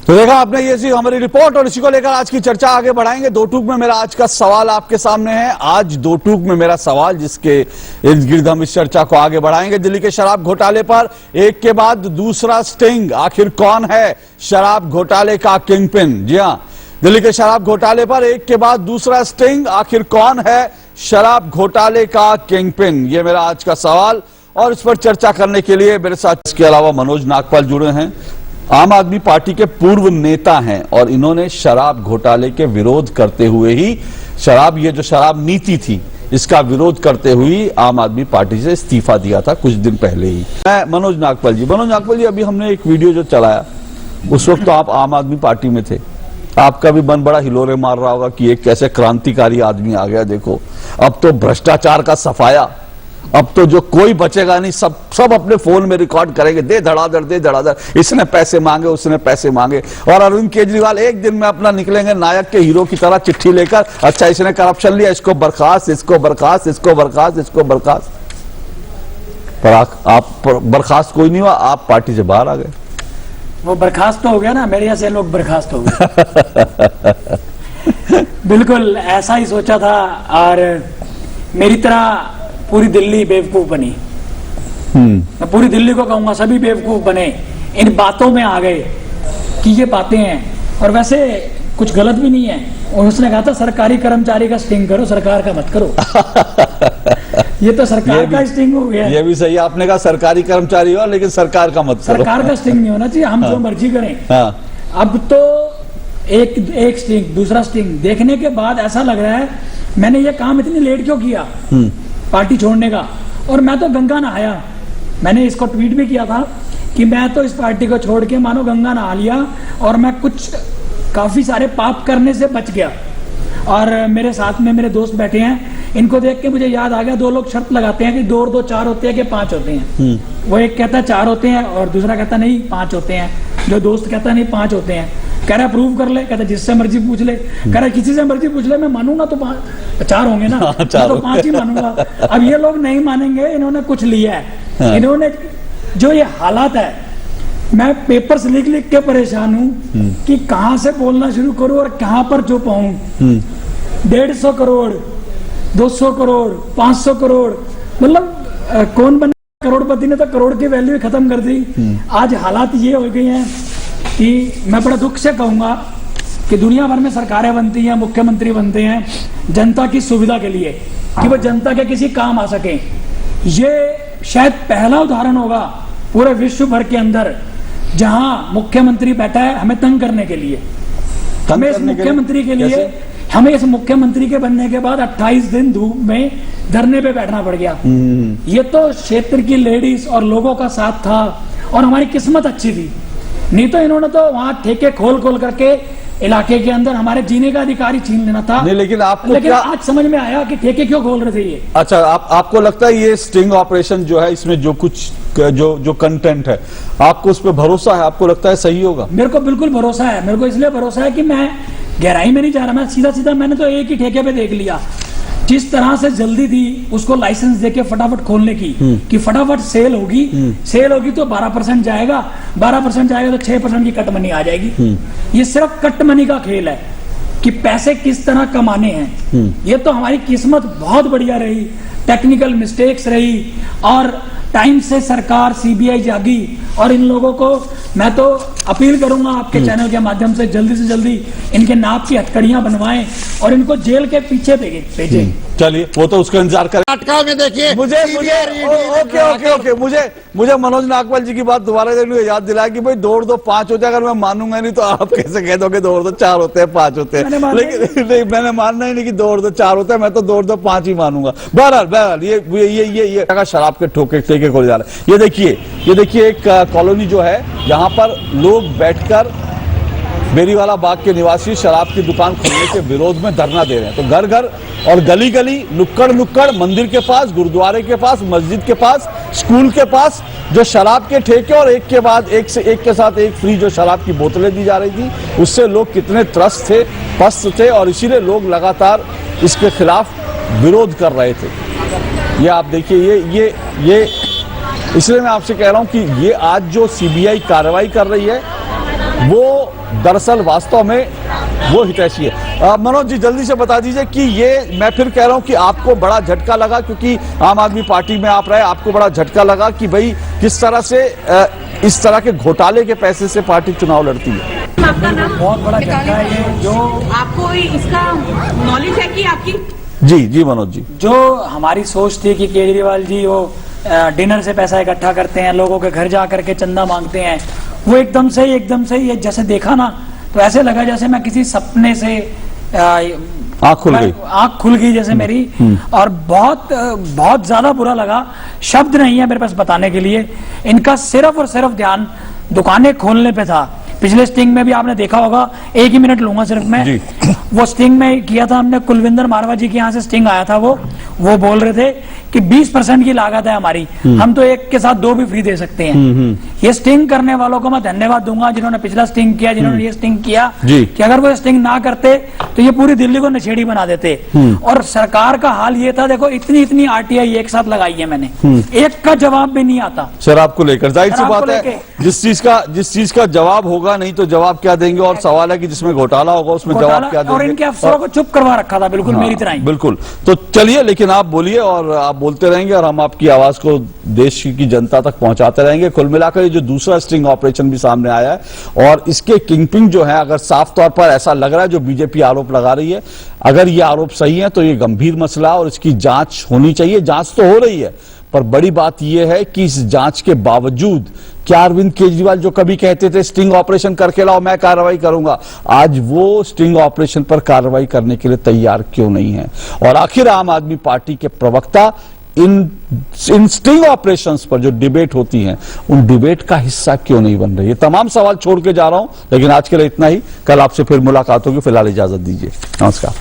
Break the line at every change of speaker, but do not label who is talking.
तो देखा आपने, ये सी हमारी रिपोर्ट और इसी को लेकर आज की चर्चा आगे बढ़ाएंगे। दो टूक में मेरा आज का सवाल आपके सामने है। आज दो टूक में मेरा सवाल, जिसके इर्द गिर्द हम इस चर्चा को आगे बढ़ाएंगे। दिल्ली के शराब घोटाले पर एक के बाद दूसरा स्टिंग। आखिर कौन है शराब घोटाले का किंगपिन? जी हां, दिल्ली के शराब घोटाले पर एक के बाद दूसरा स्टिंग। आखिर कौन है शराब घोटाले का किंगपिन? ये मेरा आज का सवाल, और इस पर चर्चा करने के लिए मेरे साथ इसके अलावा मनोज नागपाल जुड़े हैं। आम आदमी पार्टी के पूर्व नेता हैं और इन्होंने शराब घोटाले के विरोध करते हुए ही ये जो शराब नीति थी इसका विरोध करते हुए आम आदमी पार्टी से इस्तीफा दिया था कुछ दिन पहले ही। मैं मनोज नागपाल जी, अभी हमने एक वीडियो जो चलाया उस वक्त तो आप आम आदमी पार्टी में थे। आपका भी मन बड़ा हिलोरे मार रहा होगा कि एक कैसे क्रांतिकारी आदमी आ गया। देखो, अब तो भ्रष्टाचार का सफाया, अब तो जो कोई बचेगा नहीं, सब अपने फोन में रिकॉर्ड करेंगे, दे धड़ाधड़, इसने पैसे मांगे, उसने पैसे मांगे। और अरविंद केजरीवाल एक दिन में अपना निकलेंगे नायक के हीरो की तरह चिट्ठी लेकर, अच्छा इसने करप्शन लिया, इसको बर्खास्त, इसको बर्खास्त, इसको बर्खास्त, इसको बर्खास्त। पर आप बर्खास्त कोई नहीं हुआ, आप पार्टी से बाहर आ गए।
वो बर्खास्त तो हो गया ना, मेरे जैसे लोग बर्खास्त हो गए। बिल्कुल ऐसा ही सोचा था, और मेरी तरह पूरी दिल्ली बेवकूफ बनी। मैं पूरी दिल्ली को कहूंगा सभी बेवकूफ बने, इन बातों में आ गए कि ये बातें हैं। और वैसे कुछ गलत भी नहीं है। और उसने कहा था सरकारी कर्मचारी का स्टिंग करो, सरकार का मत करो। ये तो सरकार का स्टिंग हो गया।
ये भी सही, आपने कहा सरकारी कर्मचारी हो लेकिन सरकार का मत करो।
सरकार का स्टिंग नहीं होना चाहिए, हम जो मर्जी करें।
हाँ।
अब तो एक स्टिंग, दूसरा स्टिंग देखने के बाद ऐसा लग रहा है मैंने ये काम इतनी लेट क्यों किया पार्टी छोड़ने का। और मैं तो गंगा नहाया, मैंने इसको ट्वीट भी किया था कि मैं तो इस पार्टी को छोड़ के मानो गंगा नहा लिया, और मैं कुछ काफी सारे पाप करने से बच गया। और मेरे साथ में मेरे दोस्त बैठे हैं, इनको देख के मुझे याद आ गया, दो लोग शर्त लगाते हैं कि 2 और 2 4 होते हैं कि 5 होते हैं। वो एक कहता है 4 होते हैं और दूसरा कहता नहीं 5 होते हैं। जो दोस्त कहता नहीं 5 होते हैं, कह रहा प्रूव कर ले, कहता जिससे मर्जी पूछ ले, कह रहा किसी से मर्जी पूछ ले, मैं मानूंगा तो 4 होंगे ना, मैं तो 5 ही मानूंगा। अब ये लोग नहीं मानेंगे, इन्होंने कुछ लिया है। इन्होंने जो ये हालात है, मैं पेपर्स लिख लिख के परेशान हूँ कि कहाँ से बोलना शुरू करूँ और कहाँ पर चुप हूँ। 150 करोड़, 200 करोड़, 500 करोड़, मतलब कौन बने करोड़पति ने तो करोड़ की वैल्यू खत्म कर दी। आज हालात ये हो गए हैं कि मैं बड़ा दुख से कहूंगा कि दुनिया भर में सरकारें बनती हैं, मुख्यमंत्री बनते हैं जनता की सुविधा के लिए, कि वो जनता के किसी काम आ सके। ये शायद पहला उदाहरण होगा पूरे विश्व भर के अंदर जहां मुख्यमंत्री बैठा है हमें तंग करने के लिए। हमें इस मुख्यमंत्री के बनने के बाद 28 दिन धूप में धरने पे बैठना पड़ गया। ये तो क्षेत्र की लेडीज और लोगों का साथ था, और हमारी किस्मत अच्छी थी। नहीं तो इन्होंने तो वहां ठेके खोल करके इलाके के अंदर हमारे जीने का अधिकार ही छीन लेना था।
नहीं, लेकिन
आज समझ में आया कि ठेके क्यों खोल रहे थे ये।
अच्छा, आपको लगता है ये स्टिंग ऑपरेशन जो है, इसमें जो कुछ जो कंटेंट है, आपको उस पर भरोसा है? आपको लगता है सही होगा?
मेरे को बिल्कुल भरोसा है। मेरे को इसलिए भरोसा है कि मैं गहराई में नहीं जा रहा, मैं सीधा मैंने तो एक ही ठेके पे देख लिया। जिस तरह से जल्दी थी उसको लाइसेंस देके फटाफट खोलने की, कि फटाफट सेल होगी तो 12% जाएगा, 12% जाएगा तो 6% की कट मनी आ जाएगी। ये सिर्फ कट मनी का खेल है कि पैसे किस तरह कमाने हैं। ये तो हमारी किस्मत बहुत बढ़िया रही, टेक्निकल मिस्टेक्स रही, और टाइम से सरकार सीबीआई जागी। और इन लोगों को मैं तो अपील करूंगा आपके चैनल के माध्यम से जल्दी इनके नाप की हथकड़ियां बनवाएं और इनको जेल के पीछे भेजें।
चलिए, वो तो उसका इंतजार करें।
नाटका में देखिए
मुझे मनोज नागपाल जी की बात दोबारा याद दिलाया कि भाई 2 और 2 5 होते हैं। अगर मैं मानूंगा नहीं तो आप कैसे कह दोगे 2 और 2 4 होते हैं, 5 होते हैं। लेकिन नहीं, मैंने मानना ही नहीं कि 2 और 2 4 होते हैं। मैं तो 2 और 2 5 ही मानूंगा। बहरहाल ये शराब के ठेके खोले जा रहे हैं। ये देखिए एक कॉलोनी जो है, यहाँ पर लोग बैठकर बेरीवाला बाग के निवासी शराब की दुकान खोलने के विरोध में धरना दे रहे हैं। तो घर और गली नुक्कड़ मंदिर के पास, गुरुद्वारे के पास, मस्जिद के पास, स्कूल के पास जो शराब के ठेके और एक के बाद एक से एक के साथ एक फ्री जो शराब की बोतलें दी जा रही थी, उससे लोग कितने त्रस्त थे, पस्त थे, और इसीलिए लोग लगातार इसके खिलाफ विरोध कर रहे थे। ये आप देखिए, ये इसलिए मैं आपसे कह रहा हूं कि ये आज जो सीबीआई कार्रवाई कर रही है वो दरअसल वास्तव में वो हितैषी है। मनोज जी जल्दी से बता दीजिए कि ये मैं फिर कह रहा हूं कि आपको बड़ा झटका लगा, क्योंकि आम आदमी पार्टी में आप रहे, आपको बड़ा झटका लगा कि भाई किस तरह से इस तरह के घोटाले के पैसे से पार्टी चुनाव लड़ती है।
आपका नाम
बहुत बड़ा झटका है ये, जो
आपको इसका नॉलेज है कि आपकी
जी मनोज जी,
जो हमारी सोच थी कि केजरीवाल जी वो डिनर से पैसा इकट्ठा करते हैं, लोगों के घर जा करके चंदा मांगते हैं, वो एकदम से ही ये जैसे देखा ना तो ऐसे लगा जैसे मैं किसी सपने से
आँख खुल गई
जैसे मेरी, और बहुत ज्यादा बुरा लगा। शब्द नहीं है मेरे पास बताने के लिए। इनका सिर्फ और सिर्फ ध्यान दुकानें खोलने पे था। पिछले स्टिंग में भी आपने देखा होगा, एक ही मिनट लूंगा सिर्फ मैं, वो स्टिंग में किया था हमने, कुलविंदर मारवा जी के यहाँ से स्टिंग आया था, वो बोल रहे थे कि 20% की लागत है हमारी, हम तो एक के साथ 2 भी फ्री दे सकते हैं। ये स्टिंग करने वालों को मैं धन्यवाद दूंगा जिन्होंने पिछला स्टिंग किया, जिन्होंने ये स्टिंग किया, कि अगर वो स्टिंग ना करते तो ये पूरी दिल्ली को नशेड़ी बना देते। और सरकार का हाल ये था, देखो इतनी आरटीआई एक साथ लगाई है मैंने, एक का जवाब भी नहीं आता
शराब को लेकर। जाहिर सी बात है, जिस चीज का जवाब होगा नहीं तो जवाब क्या देंगे, और सवाल है कि जिसमें घोटाला होगा उसमें जवाब क्या देंगे।
और इनके अफसरों को चुप करवा रखा था, बिल्कुल मेरी तरह ही।
बिल्कुल। तो चलिए, लेकिन आप बोलिए और आप बोलते रहेंगे और हम आपकी आवाज को देश की जनता तक पहुंचाते रहेंगे। कुल मिलाकर ये जो दूसरा स्टिंग ऑपरेशन भी सामने आया है, और इसके किंगपिन जो है, अगर साफ तौर पर ऐसा लग रहा है जो बीजेपी आरोप लगा रही है, अगर ये आरोप सही है तो ये गंभीर मसला और इसकी जांच होनी चाहिए। जांच तो हो रही है, पर बड़ी बात यह है कि इस जांच के बावजूद क्या अरविंद केजरीवाल जो कभी कहते थे स्टिंग ऑपरेशन करके लाओ मैं कार्रवाई करूंगा, आज वो स्टिंग ऑपरेशन पर कार्रवाई करने के लिए तैयार क्यों नहीं है? और आखिर आम आदमी पार्टी के प्रवक्ता इन स्टिंग ऑपरेशंस पर जो डिबेट होती हैं, उन डिबेट का हिस्सा क्यों नहीं बन रही है? तमाम सवाल छोड़ के जा रहा हूं, लेकिन आज के लिए इतना ही। कल आपसे फिर मुलाकात होगी। फिलहाल इजाजत दीजिए, नमस्कार।